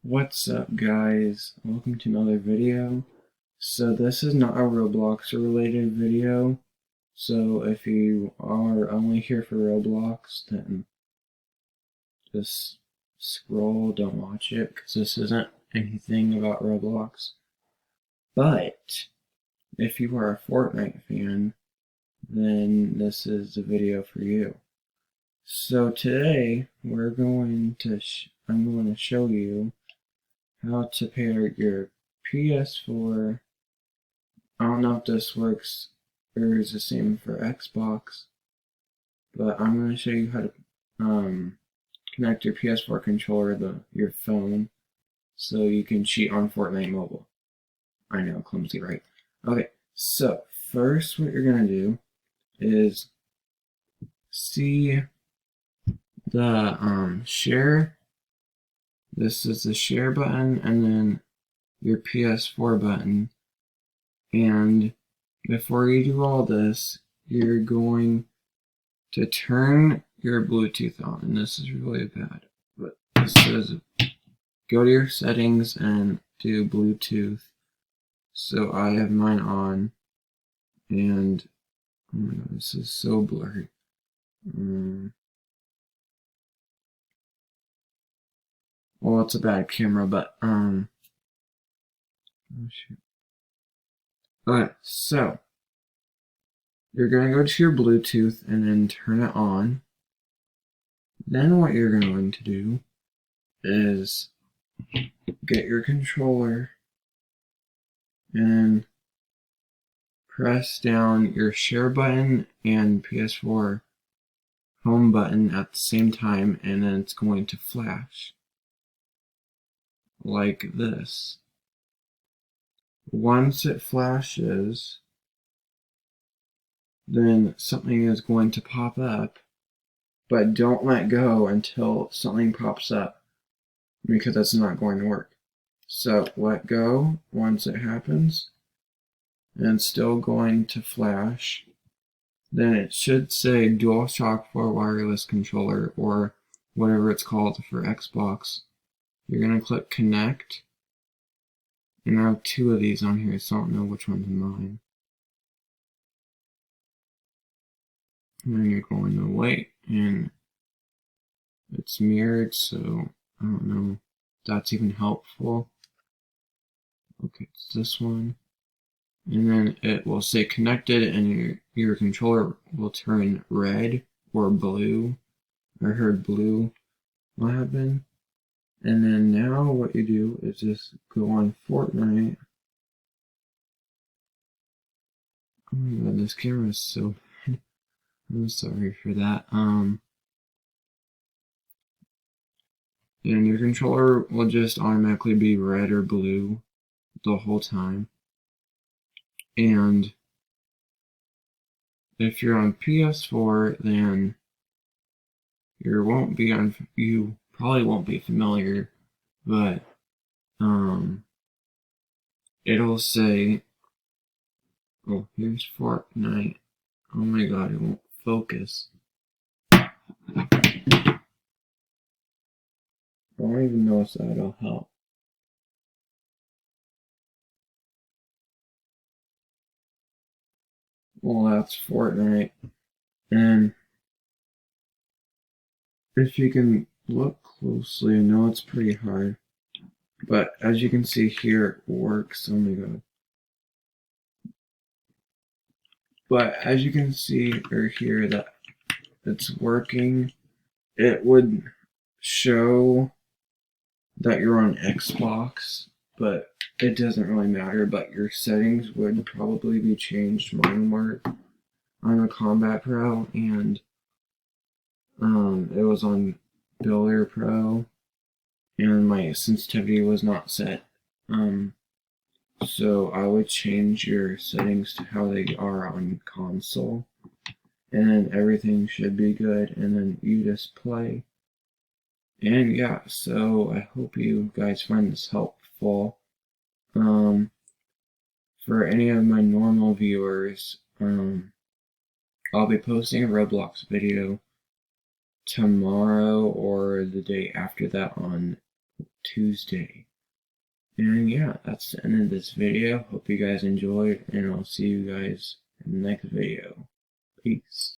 What's up, guys? Welcome to another video. So this is not a Roblox related video, so if you are only here for Roblox, then just scroll, don't watch it, because this isn't anything about Roblox. But if you are a Fortnite fan, then this is the video for you. So today I'm going to show you how to pair your PS4. I don't know if this works or is the same for Xbox, but I'm going to show you how to connect your PS4 controller to your phone so you can cheat on Fortnite Mobile. I know, clumsy, right? Okay, so first what you're going to do is see the share. This is the share button, and then your PS4 button. And before you do all this, you're going to turn your Bluetooth on. And this is really bad, but this says go to your settings and do Bluetooth. So I have mine on, and oh my god, this is so blurry. Well, it's a bad camera, but oh shoot. Okay, so you're gonna go to your Bluetooth and then turn it on. Then what you're going to do is get your controller and press down your share button and PS4 home button at the same time, and then it's going to flash like this. Once it flashes, then something is going to pop up, but don't let go until something pops up, because that's not going to work. So let go once it happens, and it's still going to flash. Then it should say DualShock 4 wireless controller, or whatever it's called for Xbox. You're going to click connect, and I have two of these on here, so I don't know which one's mine. And then you're going to wait, and it's mirrored, so I don't know if that's even helpful. Okay, it's this one. And then it will say connected, and your controller will turn red or blue. I heard blue will happen. And then now what you do is just go on Fortnite. Oh my god, this camera is so bad. I'm sorry for that. And your controller will just automatically be red or blue the whole time. And if you're on PS4, then you probably won't be familiar, but it'll say, oh, here's Fortnite. Oh my god, it won't focus. I don't even know if that'll help. Well, that's Fortnite. And if you can look closely, I know it's pretty hard, but as you can see here, it works. Oh my god. But as you can see or hear that it's working, it would show that you're on Xbox, but it doesn't really matter. But your settings would probably be changed. Mine were on a Combat Pro, and it was on Builder Pro, and my sensitivity was not set. So I would change your settings to how they are on console, and then everything should be good, and then you just play. And yeah, so I hope you guys find this helpful. For any of my normal viewers, I'll be posting a Roblox video tomorrow or the day after that on Tuesday. And yeah, that's the end of this video. Hope you guys enjoyed, and I'll see you guys in the next video. Peace.